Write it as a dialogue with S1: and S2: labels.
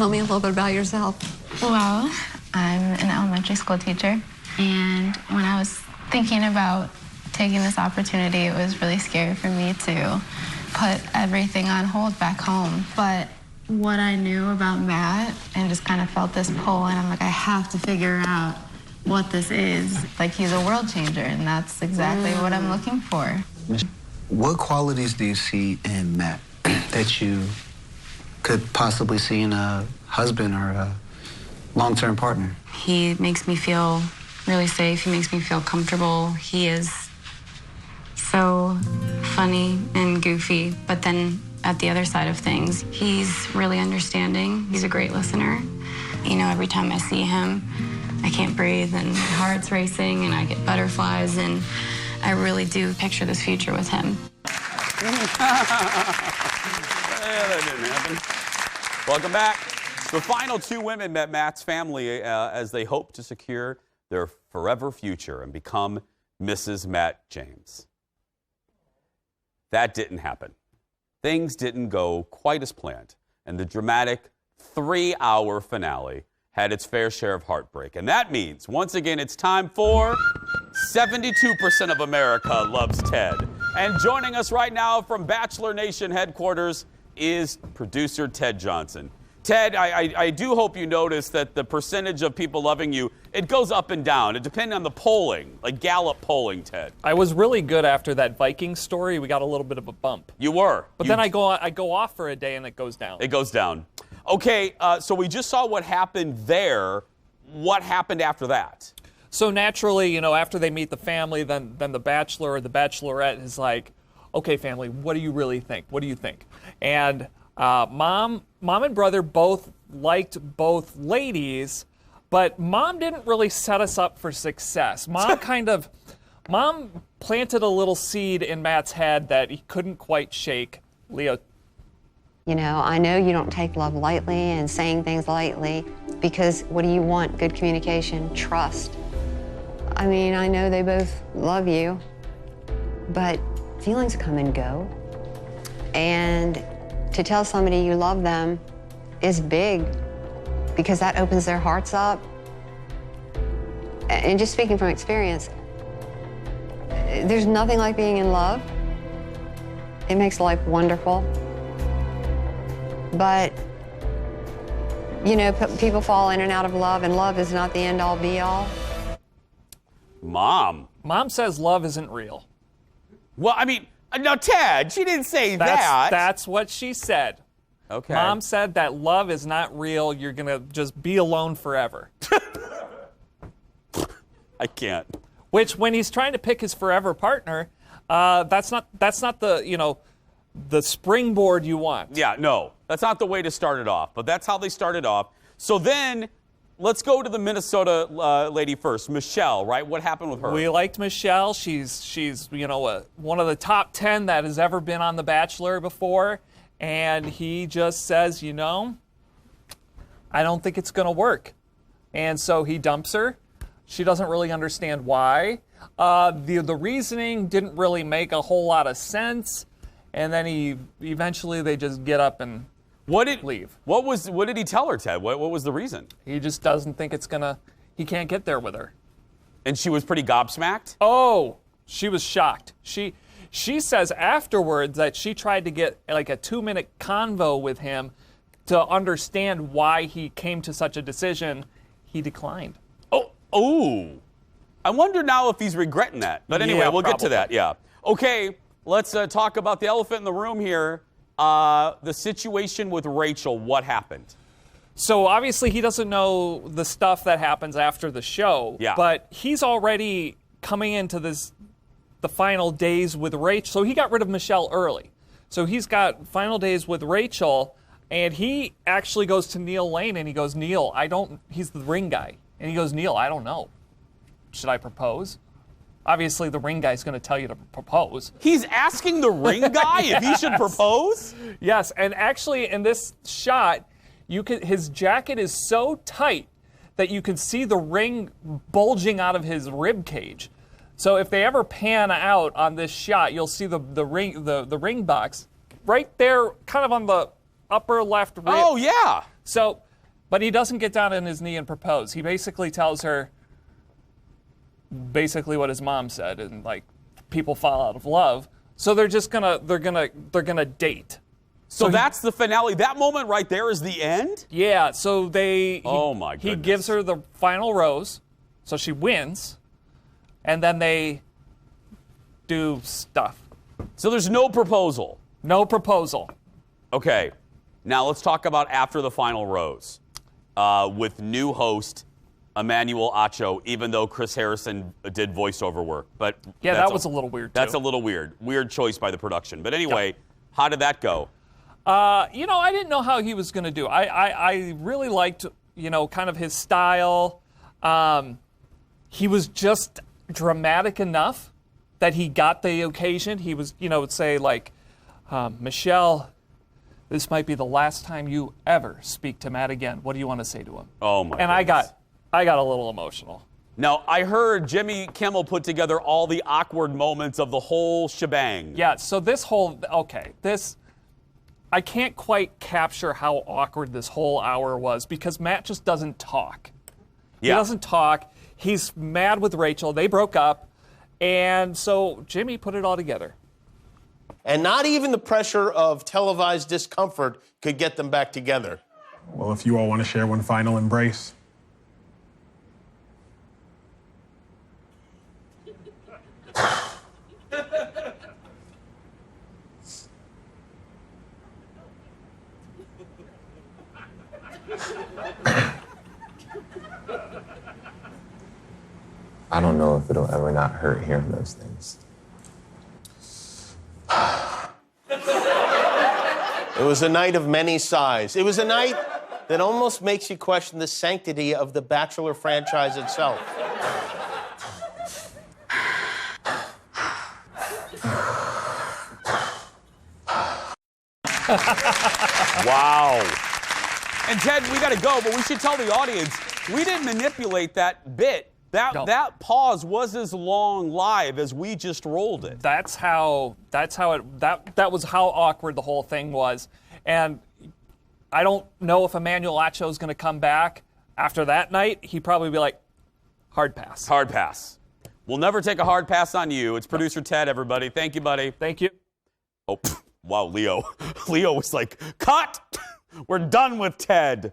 S1: Tell me a little bit about yourself.
S2: Well, I'm an elementary school teacher, and when I was thinking about taking this opportunity, it was really scary for me to put everything on hold back home. But what I knew about Matt and just kind of felt this pull, and I'm like, I have to figure out what this is. Like, he's a world changer, and that's exactly what I'm looking for.
S3: What qualities do you see in Matt that you could possibly see in a husband or a long-term partner?
S2: He makes me feel really safe. He makes me feel comfortable. He is so funny and goofy, but then at the other side of things, he's really understanding. He's a great listener. You know, every time I see him, I can't breathe and my heart's racing and I get butterflies, and I really do picture this future with him.
S4: That didn't happen. Welcome back. The final two women met Matt's family as they hope to secure their forever future and become Mrs. Matt James. That didn't happen. Things didn't go quite as planned, and the dramatic 3-hour finale had its fair share of heartbreak. And that means, once again, it's time for 72% of America Loves Ted. And joining us right now from Bachelor Nation headquarters is producer Ted Johnsen. Ted, I do hope you notice that the percentage of people loving you, it goes up and down. It depends on the polling, like Gallup polling, Ted.
S5: I was really good after that Viking story. We got a little bit of a bump.
S4: You were.
S5: But then I go off for a day and it goes down.
S4: It goes down. Okay, so we just saw what happened there. What happened after that?
S5: So naturally, you know, after they meet the family, then the bachelor or the bachelorette is like, okay, family, what do you really think? What do you think? And mom and brother both liked both ladies, but mom didn't really set us up for success. Mom planted a little seed in Matt's head that he couldn't quite shake. Leo.
S1: You know, I know you don't take love lightly and saying things lightly, because what do you want? Good communication, trust. I mean, I know they both love you, but feelings come and go. And to tell somebody you love them is big, because that opens their hearts up. And just speaking from experience, there's nothing like being in love. It makes life wonderful. But, you know, people fall in and out of love, and love is not the end-all, be-all.
S4: Mom
S5: says love isn't real.
S4: Well, I mean, no, Ted, she didn't say that.
S5: That's what she said.
S4: Okay.
S5: Mom said that love is not real. You're going to just be alone forever.
S4: I can't.
S5: Which, when he's trying to pick his forever partner, that's not the, you know, the springboard you want.
S4: Yeah, no. That's not the way to start it off, but that's how they started off. So then, let's go to the Minnesota lady first, Michelle, right? What happened with her?
S5: We liked Michelle. She's you know, one of the top 10 that has ever been on The Bachelor before, and he just says, you know, I don't think it's going to work. And so he dumps her. She doesn't really understand why. The reasoning didn't really make a whole lot of sense, and then eventually they just get up and leave.
S4: What did he tell her, Ted? What was the reason?
S5: He just doesn't think he can't get there with her.
S4: And she was pretty gobsmacked?
S5: Oh, she was shocked. She says afterwards that she tried to get like a 2-minute convo with him to understand why he came to such a decision. He declined.
S4: Oh. I wonder now if he's regretting that. But anyway, we'll get to that, yeah. Okay, let's talk about the elephant in the room here. The situation with Rachel, what happened?
S5: So obviously he doesn't know the stuff that happens after the show.
S4: Yeah.
S5: But he's already coming into the final days with Rachel. So he got rid of Michelle early. So he's got final days with Rachel, and he actually goes to Neil Lane and he goes, Neil, he's the ring guy. And he goes, Neil, I don't know. Should I propose? Obviously, the ring guy's going to tell you to propose.
S4: He's asking the ring guy if he should propose?
S5: Yes, and actually in this shot, his jacket is so tight that you can see the ring bulging out of his rib cage. So if they ever pan out on this shot, you'll see the ring box right there, kind of on the upper left rib.
S4: Oh, yeah.
S5: So But he doesn't get down on his knee and propose. He basically tells her basically what his mom said, and like people fall out of love. So they're gonna date.
S4: So that's the finale. That moment right there is the end?
S5: Yeah, so
S4: oh my goodness.
S5: He gives her the final rose, so she wins, and then they do stuff.
S4: So there's no proposal?
S5: No proposal.
S4: Okay, now let's talk about after the final rose with new host Emmanuel Acho, even though Chris Harrison did voiceover work. But
S5: yeah, that was a little weird, too.
S4: That's a little weird. Weird choice by the production. But anyway, how did that go?
S5: I didn't know how he was going to do. I really liked, kind of his style. He was just dramatic enough that he got the occasion. He was, would say like, Michelle, this might be the last time you ever speak to Matt again. What do you want to say to him?
S4: Oh my!
S5: And
S4: goodness.
S5: I got a little emotional.
S4: Now, I heard Jimmy Kimmel put together all the awkward moments of the whole shebang.
S5: Yeah, so I can't quite capture how awkward this whole hour was because Matt just doesn't talk.
S4: Yeah.
S5: He doesn't talk. He's mad with Rachel. They broke up. And so Jimmy put it all together.
S6: And not even the pressure of televised discomfort could get them back together.
S7: Well, if you all want to share one final embrace.
S8: I don't know if it'll ever not hurt hearing those things.
S6: It was a night of many sighs. It was a night that almost makes you question the sanctity of the Bachelor franchise itself.
S4: Wow. And Ted, we got to go, but we should tell the audience, we didn't manipulate that bit. That pause was as long live as we just rolled it.
S5: That was how awkward the whole thing was. And I don't know if Emmanuel Acho is going to come back after that night. He'd probably be like, hard pass.
S4: Hard pass. We'll never take a hard pass on you. It's producer Ted, everybody. Thank you, buddy.
S5: Thank you.
S4: Oh, wow, Leo. Leo was like, cut! We're done with Ted.